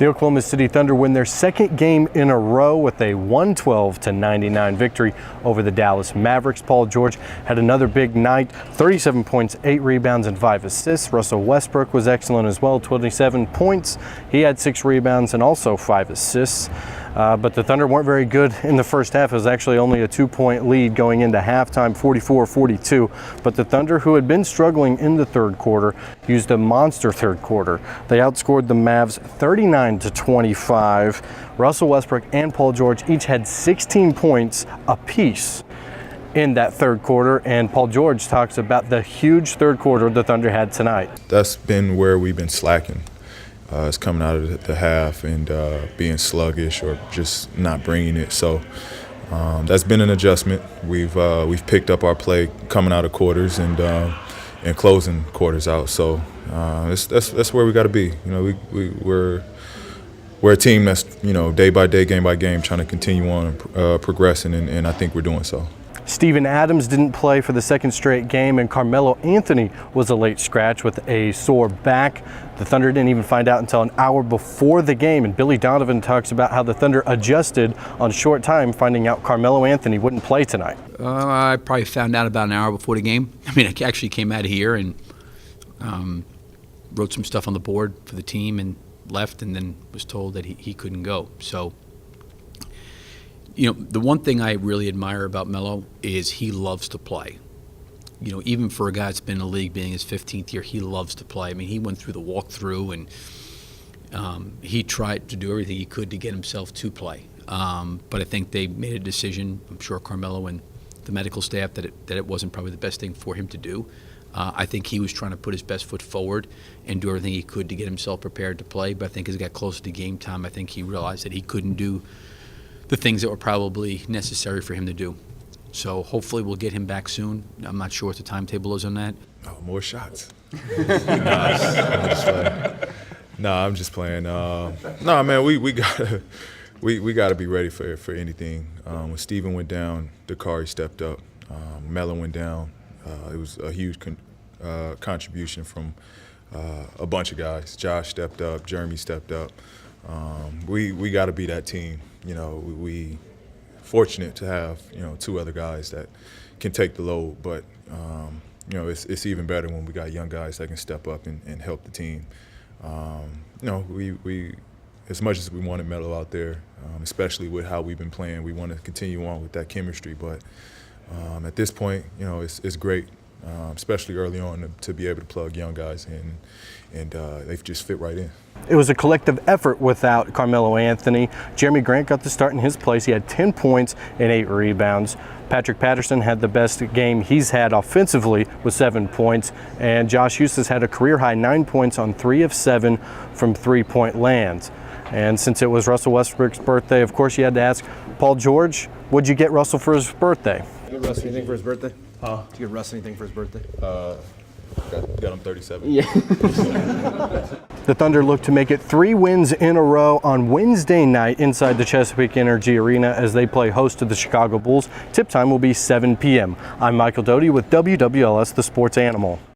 The Oklahoma City Thunder win their second game in a row with a 112-99 victory over the Dallas Mavericks. Paul George had another big night, 37 points, 8 rebounds, and 5 assists. Russell Westbrook was excellent as well, 27 points. He had 6 rebounds and also 5 assists. But the Thunder weren't very good in the first half. It was actually only a 2-point lead going into halftime, 44-42. But the Thunder, who had been struggling in the third quarter, used a monster third quarter. They outscored the Mavs 39-25. Russell Westbrook and Paul George each had 16 points apiece in that third quarter, and Paul George talks about the huge third quarter the Thunder had tonight. That's been where we've been slacking. It's coming out of the half and being sluggish or just not bringing it. So that's been an adjustment. We've picked up our play coming out of quarters and closing quarters out. So that's where we got to be. You know, we're a team that's, you know, day by day, game by game, trying to continue on progressing, and I think we're doing so. Steven Adams didn't play for the second straight game, and Carmelo Anthony was a late scratch with a sore back. The Thunder didn't even find out until an hour before the game, and Billy Donovan talks about how the Thunder adjusted on short time, finding out Carmelo Anthony wouldn't play tonight. I probably found out about an hour before the game. I mean, I actually came out of here and wrote some stuff on the board for the team and left, and then was told that he couldn't go. So, you know, the one thing I really admire about Melo is he loves to play. You know, even for a guy that's been in the league being his 15th year, he loves to play. I mean, he went through the walkthrough and he tried to do everything he could to get himself to play. But I think they made a decision, I'm sure Carmelo and the medical staff, that it wasn't probably the best thing for him to do. I think he was trying to put his best foot forward and do everything he could to get himself prepared to play. But I think as it got closer to game time, I think he realized that he couldn't do the things that were probably necessary for him to do. So hopefully we'll get him back soon. I'm not sure what the timetable is on that. Oh, more shots. I'm just playing. No, man, we gotta be ready for anything. When Steven went down, Dakari stepped up. Melo went down. It was a huge contribution from a bunch of guys. Josh stepped up. Jeremy stepped up. We got to be that team. You know, we fortunate to have, you know, 2 other guys that can take the load, but you know, it's even better when we got young guys that can step up and help the team. You know, we as much as we wanted Melo out there, especially with how we've been playing, we want to continue on with that chemistry. But at this point, you know, it's great, especially early on, to be able to plug young guys in, and they've just fit right in. It was a collective effort without Carmelo Anthony. Jeremy Grant got the start in his place. He had 10 points and 8 rebounds. Patrick Patterson had the best game he's had offensively with 7 points. And Josh Huestis had a career-high 9 points on 3 of 7 from three-point lands. And since it was Russell Westbrook's birthday, of course you had to ask Paul George, what'd you get Russell for his birthday? Did you get Russ anything for his birthday? Huh? Did you get Russ anything for his birthday? Got him 37. Yeah. The Thunder look to make it 3 wins in a row on Wednesday night inside the Chesapeake Energy Arena as they play host to the Chicago Bulls. Tip time will be 7 p.m. I'm Michael Doutey with WWLS, the Sports Animal.